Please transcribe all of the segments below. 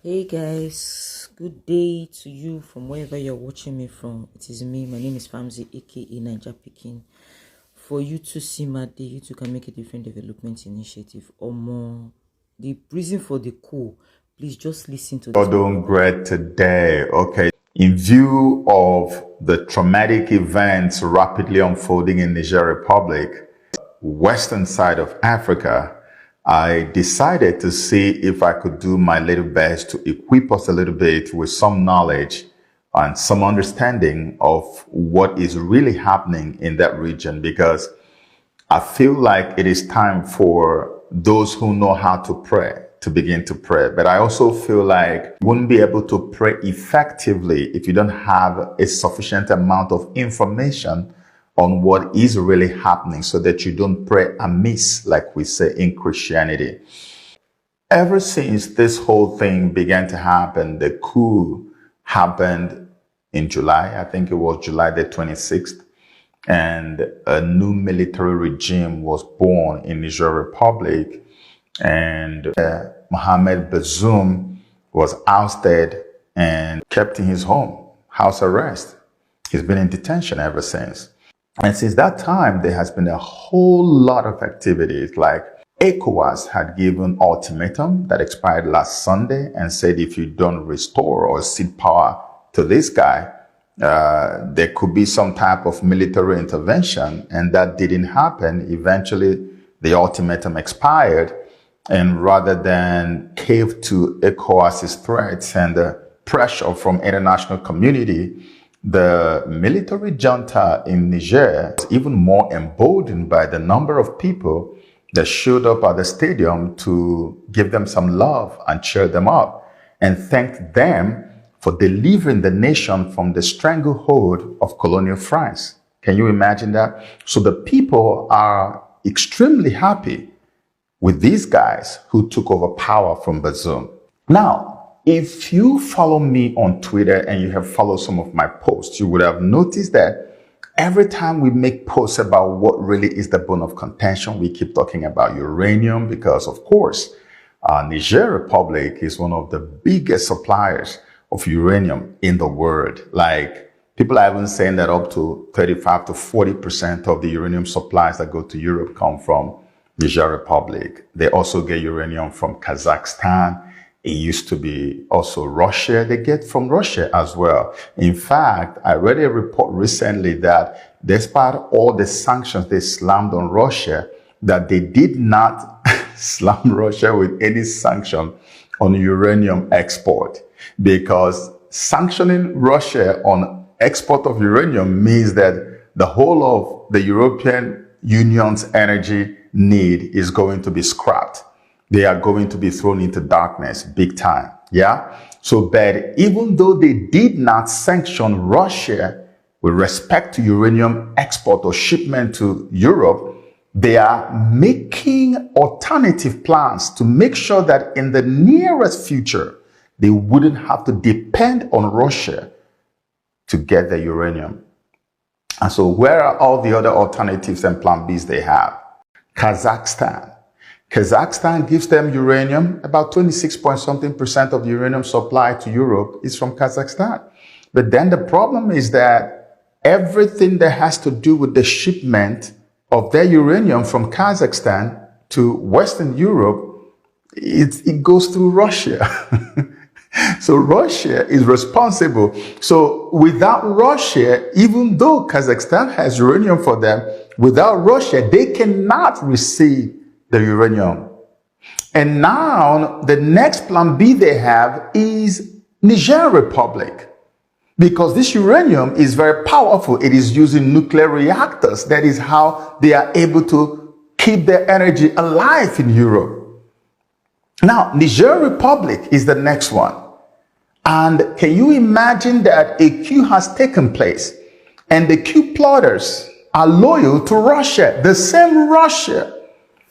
Hey guys, good day to you from wherever you're watching me from. It is me, my name is Famzi, aka Niger Peking. For you to see my day, you too can make a different development initiative or more. The reason for the call, please just listen to this. You're doing great today. Okay. In view of the traumatic events rapidly unfolding in Niger Republic, western side of Africa, I decided to see if I could do my little best to equip us a little bit with some knowledge and some understanding of what is really happening in that region, because I feel like it is time for those who know how to pray to begin to pray. But I also feel like you wouldn't be able to pray effectively if you don't have a sufficient amount of information on what is really happening, so that you don't pray amiss, like we say in Christianity. Ever since this whole thing began to happen, the coup happened in July. I think it was July the 26th. And a new military regime was born in Niger Republic, and Mohamed Bazoum was ousted and kept in his home, house arrest. He's been in detention ever since. And since that time, there has been a whole lot of activities. Like ECOWAS had given ultimatum that expired last Sunday and said if you don't restore or cede power to this guy, there could be some type of military intervention, and that didn't happen. Eventually, the ultimatum expired, and rather than cave to ECOWAS's threats and the pressure from international community, the military junta in Niger was even more emboldened by the number of people that showed up at the stadium to give them some love and cheer them up and thank them for delivering the nation from the stranglehold of colonial France. Can you imagine that? So the people are extremely happy with these guys who took over power from Bazoum. Now, if you follow me on Twitter and you have followed some of my posts, you would have noticed that every time we make posts about what really is the bone of contention, we keep talking about uranium, because of course, Niger Republic is one of the biggest suppliers of uranium in the world. Like, people are even saying that up to 35 to 40% of the uranium supplies that go to Europe come from Niger Republic. They also get uranium from Kazakhstan. It used to be also Russia. They get from Russia as well. In fact, I read a report recently that despite all the sanctions they slammed on Russia, that they did not slam Russia with any sanction on uranium export, because sanctioning Russia on export of uranium means that the whole of the European Union's energy need is going to be scrapped. They are going to be thrown into darkness big time. Yeah. So, but even though they did not sanction Russia with respect to uranium export or shipment to Europe, they are making alternative plans to make sure that in the nearest future, they wouldn't have to depend on Russia to get the uranium. And so where are all the other alternatives and plan Bs they have? Kazakhstan. Kazakhstan gives them uranium. About 26 point something percent of the uranium supply to Europe is from Kazakhstan. But then the problem is that everything that has to do with the shipment of their uranium from Kazakhstan to Western Europe, it goes through Russia. So Russia is responsible. So without Russia, even though Kazakhstan has uranium for them, without Russia, they cannot receive the uranium. And now the next plan B they have is Niger Republic, because this uranium is very powerful. It is used in nuclear reactors. That is how they are able to keep their energy alive in Europe. Now, Niger Republic is the next one. And can you imagine that a coup has taken place and the coup plotters are loyal to Russia, the same Russia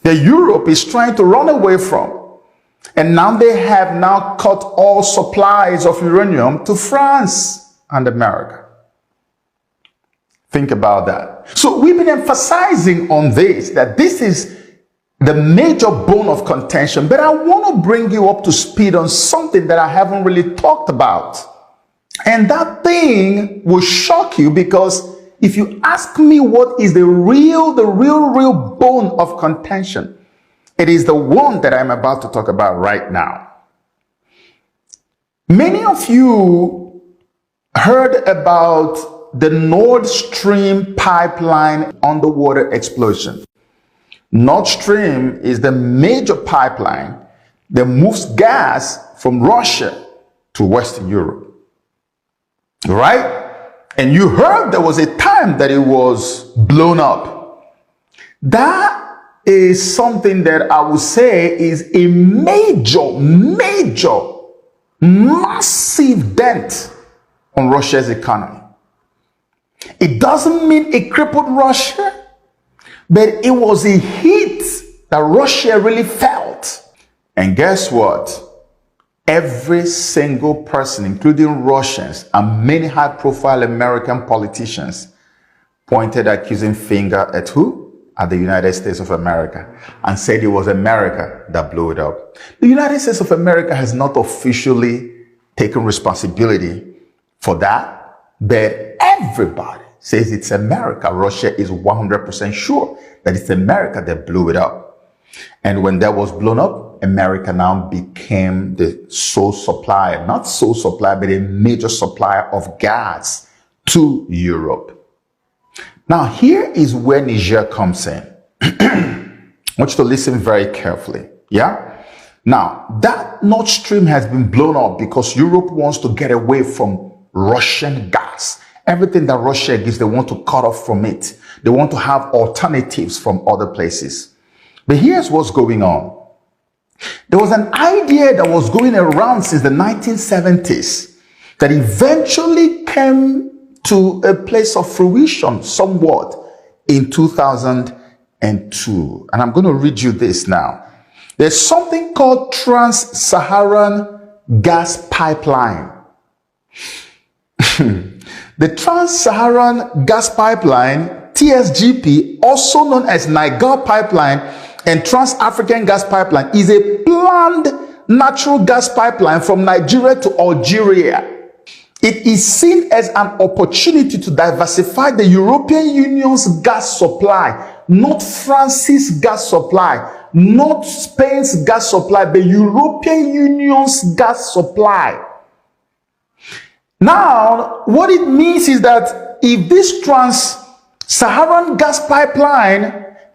that Europe is trying to run away from. And now they have now cut all supplies of uranium to France and America. Think about that. So we've been emphasizing on this, that this is the major bone of contention, but I want to bring you up to speed on something that I haven't really talked about. And that thing will shock you, because if you ask me what is the real bone of contention, it is the one that I'm about to talk about right now. Many of you heard about the Nord Stream pipeline underwater explosion. Nord Stream is the major pipeline that moves gas from Russia to Western Europe. Right? And you heard there was a time that it was blown up. That is something that I would say is a massive dent on Russia's economy. It doesn't mean it crippled Russia, but it was a hit that Russia really felt. And guess what? Every single person, including Russians and many high-profile American politicians, pointed accusing finger at who? At the United States of America, and said it was America that blew it up. The United States of America has not officially taken responsibility for that, but everybody says it's America. Russia is 100% sure that it's America that blew it up. And when that was blown up, America now became the sole supplier, not sole supplier, but a major supplier of gas to Europe. Now, here is where Niger comes in. I want you to listen very carefully. Yeah? Now, that Nord Stream has been blown up because Europe wants to get away from Russian gas. Everything that Russia gives, they want to cut off from it. They want to have alternatives from other places. But here's what's going on. There was an idea that was going around since the 1970s that eventually came to a place of fruition somewhat in 2002. And I'm going to read you this now. There's something called Trans-Saharan Gas Pipeline. The Trans-Saharan Gas Pipeline, TSGP, also known as Niger Pipeline and Trans-African Gas Pipeline, is a planned natural gas pipeline from Nigeria to Algeria. It is seen as an opportunity to diversify the European Union's gas supply, not France's gas supply, not Spain's gas supply, but European Union's gas supply. Now, what it means is that if this Trans-Saharan gas pipeline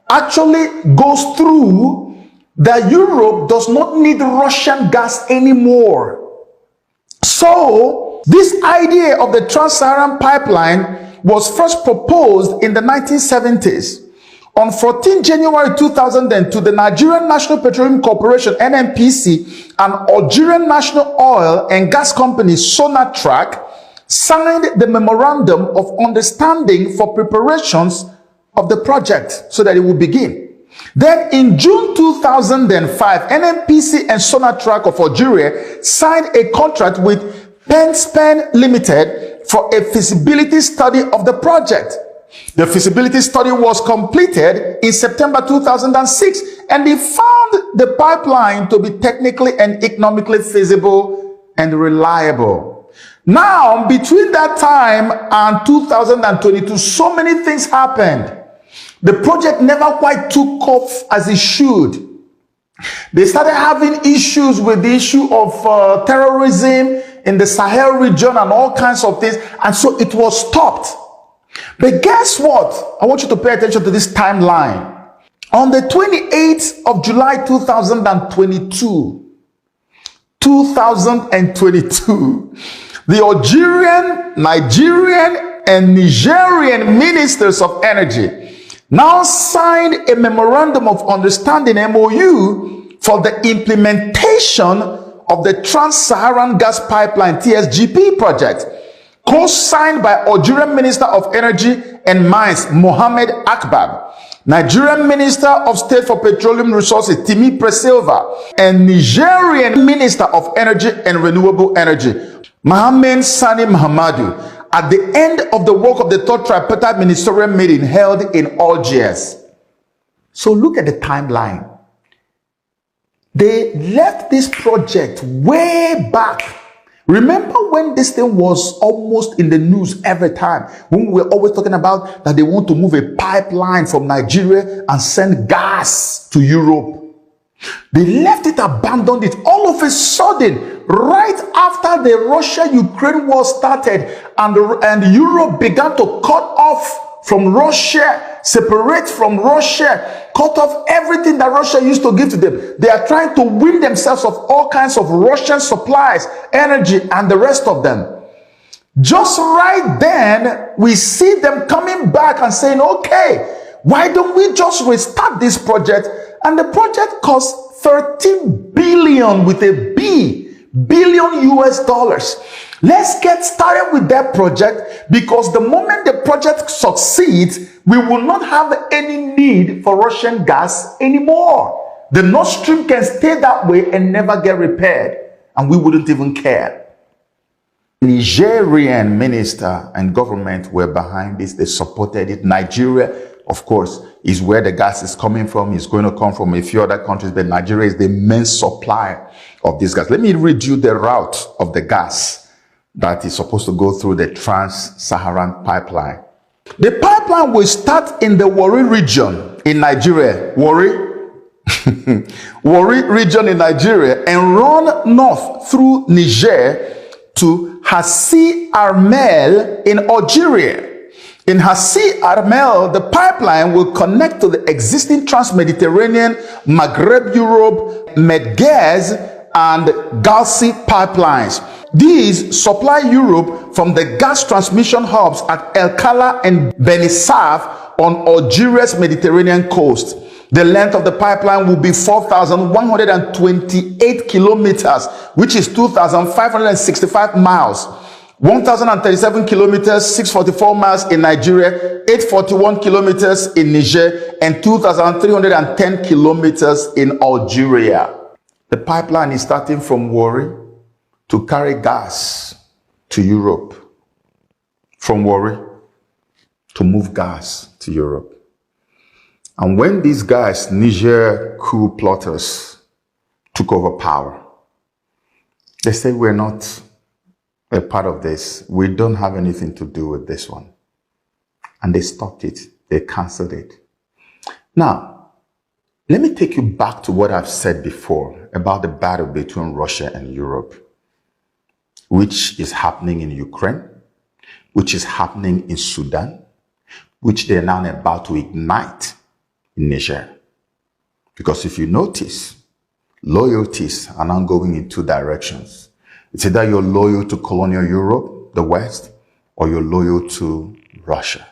actually goes through, that Europe does not need Russian gas anymore. So, this idea of the Trans-Saharan pipeline was first proposed in the 1970s. On 14 January 2002, the Nigerian National Petroleum Corporation, NNPC, and Algerian National Oil and Gas Company, Sonatrach, signed the Memorandum of Understanding for preparations of the project so that it would begin. Then in June 2005, NNPC and Sonatrach of Algeria signed a contract with Penspen Limited for a feasibility study of the project. The feasibility study was completed in September 2006, and they found the pipeline to be technically and economically feasible and reliable. Now, between that time and 2022, so many things happened. The project never quite took off as it should. They started having issues with the issue of terrorism in the Sahel region and all kinds of things, and so it was stopped. But guess what? I want you to pay attention to this timeline. On the 28th of July 2022, the Algerian, Nigerian, and Nigerian ministers of energy now signed a memorandum of understanding, MOU, for the implementation of the Trans-Saharan Gas Pipeline, TSGP project, co-signed by Algerian Minister of Energy and Mines, Mohamed Akbab, Nigerian Minister of State for Petroleum Resources, Timi Presilva, and Nigerian Minister of Energy and Renewable Energy, Mohamed Sani Mahamadou, at the end of the work of the third tripartite ministerial meeting held in Algiers. So look at the timeline. They left this project way back. Remember when this thing was almost in the news every time? When we were always talking about that they want to move a pipeline from Nigeria and send gas to Europe. They left it, abandoned it. All of a sudden, right after the Russia-Ukraine war started and Europe began to cut off from Russia, separate from Russia, cut off everything that Russia used to give to them. They are trying to win themselves of all kinds of Russian supplies, energy, and the rest of them. Just right then, we see them coming back and saying, okay, why don't we just restart this project? And the project cost 13 billion with a B, billion US dollars. Let's get started with that project, because the moment the project succeeds, we will not have any need for Russian gas anymore. The Nord Stream can stay that way and never get repaired, and we wouldn't even care. Nigerian minister and government were behind this. They supported it. Nigeria, of course, is where the gas is coming from. It's going to come from a few other countries, but Nigeria is the main supplier of this gas. Let me read you the route of the gas that is supposed to go through the Trans-Saharan pipeline. The pipeline will start in the Warri region in Nigeria. Warri region in Nigeria, and run north through Niger to Hassi Armel in Algeria. In Hassi Armel, the pipeline will connect to the existing Trans-Mediterranean, Maghreb Europe, Medgaz, and Galsi pipelines. These supply Europe from the gas transmission hubs at El Kala and Benisaf on Algeria's Mediterranean coast. The length of the pipeline will be 4,128 kilometers, which is 2,565 miles. 1,037 kilometers, 644 miles in Nigeria, 841 kilometers in Niger, and 2,310 kilometers in Algeria. The pipeline is starting from Warri to carry gas to Europe. From Warri to move gas to Europe. And when these guys, Niger coup plotters, took over power, they said, we're not a part of this. We don't have anything to do with this one. And they stopped it. They canceled it. Now, let me take you back to what I've said before about the battle between Russia and Europe, which is happening in Ukraine, which is happening in Sudan, which they're now about to ignite in Niger. Because if you notice, loyalties are now going in two directions. It's either you're loyal to colonial Europe, the West, or you're loyal to Russia.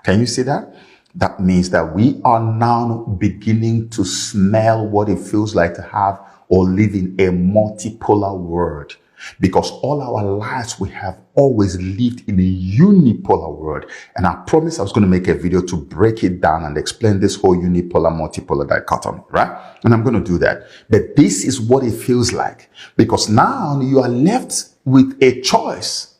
Can you see that? That means that we are now beginning to smell what it feels like to have or live in a multipolar world. Because all our lives, we have always lived in a unipolar world. And I promised I was going to make a video to break it down and explain this whole unipolar, multipolar dichotomy, right? And I'm going to do that. But this is what it feels like. Because now you are left with a choice.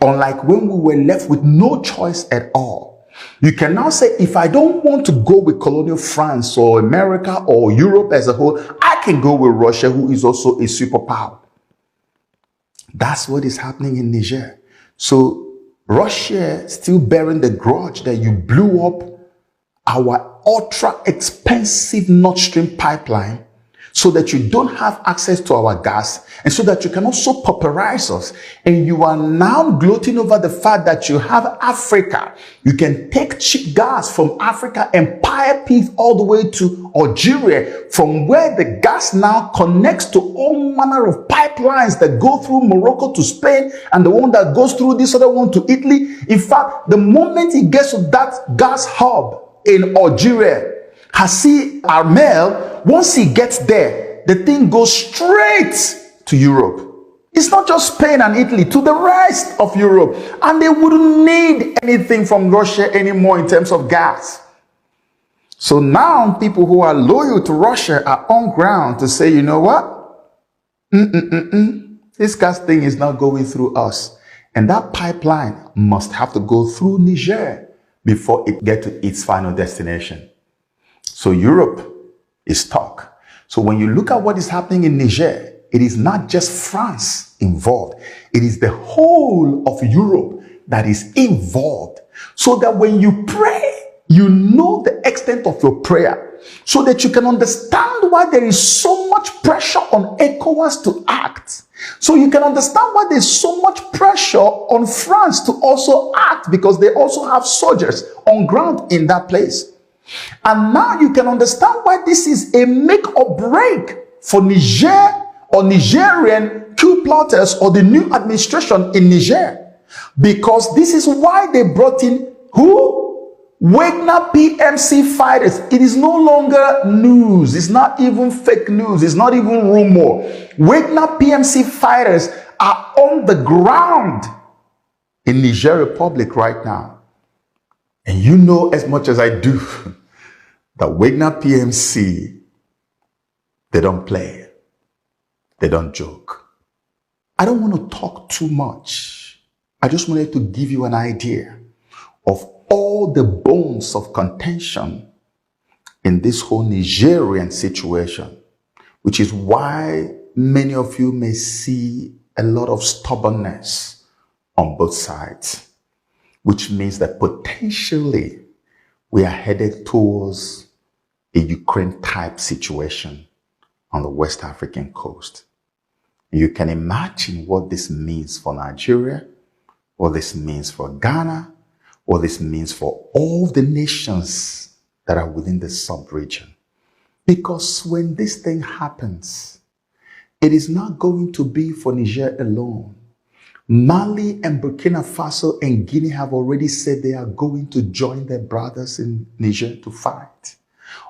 Unlike when we were left with no choice at all. You can now say, if I don't want to go with colonial France or America or Europe as a whole, I can go with Russia, who is also a superpower. That's what is happening in Niger. So Russia still bearing the grudge that you blew up our ultra expensive Nord Stream pipeline so that you don't have access to our gas, and so that you can also pauperize us. And you are now gloating over the fact that you have Africa. You can take cheap gas from Africa and pipe it all the way to Algeria, from where the gas now connects to all manner of pipelines that go through Morocco to Spain, and the one that goes through this other one to Italy. In fact, the moment it gets to that gas hub in Algeria, Hassi Armel, once he gets there, the thing goes straight to Europe. It's not just Spain and Italy, to the rest of Europe. And they wouldn't need anything from Russia anymore in terms of gas. So now people who are loyal to Russia are on ground to say, you know what? This gas thing is not going through us. And that pipeline must have to go through Niger before it gets to its final destination. So Europe is stuck. So when you look at what is happening in Niger, it is not just France involved. It is the whole of Europe that is involved. So that when you pray, you know the extent of your prayer, so that you can understand why there is so much pressure on ECOWAS to act. So you can understand why there's so much pressure on France to also act, because they also have soldiers on ground in that place. And now you can understand why this is a make or break for Niger or Nigerian coup plotters or the new administration in Niger. Because this is why they brought in who? Wagner PMC fighters. It is no longer news. It's not even fake news. It's not even rumor. Wagner PMC fighters are on the ground in Niger Republic right now. And you know as much as I do that Wagner PMC, they don't play. They don't joke. I don't want to talk too much. I just wanted to give you an idea of all the bones of contention in this whole Nigerian situation, which is why many of you may see a lot of stubbornness on both sides, which means that potentially we are headed towards a Ukraine-type situation on the West African coast. You can imagine what this means for Nigeria, what this means for Ghana, what this means for all the nations that are within the sub-region. Because when this thing happens, it is not going to be for Niger alone. Mali and Burkina Faso and Guinea have already said they are going to join their brothers in Niger to fight.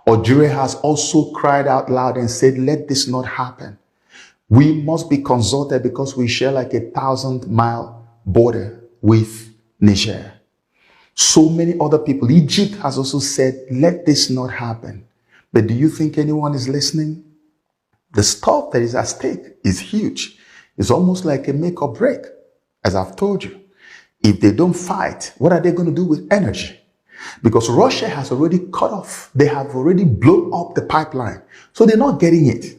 Algeria has also cried out loud and said, let this not happen. We must be consulted because we share like 1,000-mile border with Niger. So many other people. Egypt has also said, let this not happen. But do you think anyone is listening? The stuff that is at stake is huge. It's almost like a make or break, as I've told you. If they don't fight, what are they going to do with energy? Because Russia has already cut off. They have already blown up the pipeline. So they're not getting it.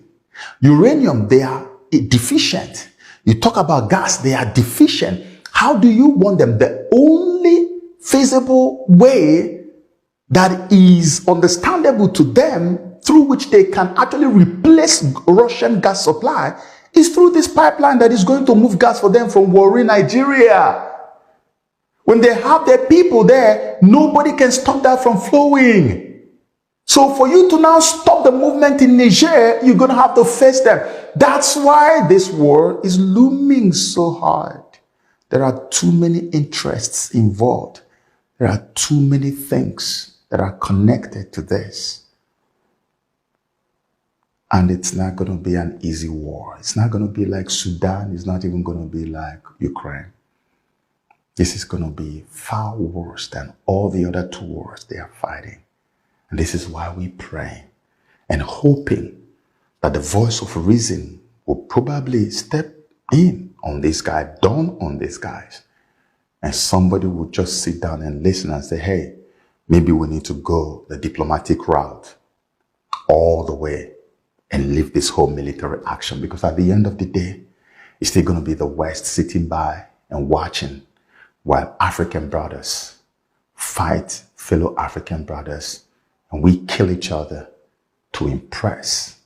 Uranium, they are deficient. You talk about gas, they are deficient. How do you want them? The only feasible way that is understandable to them, through which they can actually replace Russian gas supply, is through this pipeline that is going to move gas for them from Warri, Nigeria. When they have their people there, nobody can stop that from flowing. So for you to now stop the movement in Niger, you're going to have to face them. That's why this war is looming so hard. There are too many interests involved. There are too many things that are connected to this. And it's not going to be an easy war. It's not going to be like Sudan. It's not even going to be like Ukraine. This is going to be far worse than all the other two wars they are fighting. And this is why we pray and hoping that the voice of reason will probably step in on this guy, dawn on these guys. And somebody will just sit down and listen and say, hey, maybe we need to go the diplomatic route all the way and leave this whole military action. Because at the end of the day, it's still going to be the West sitting by and watching while African brothers fight fellow African brothers and we kill each other to impress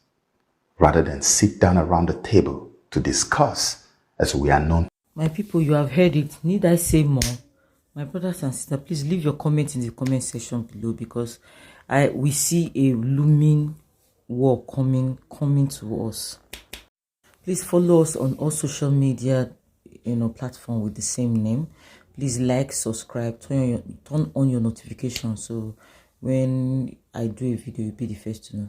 rather than sit down around the table to discuss as we are known. My people, you have heard it. Need I say more? My brothers and sisters, please leave your comments in the comment section below, because we see a looming war coming to us. Please follow us on all social media platform with the same name. Please like, subscribe, turn on your notifications, so when I do a video, you'll be the first to know.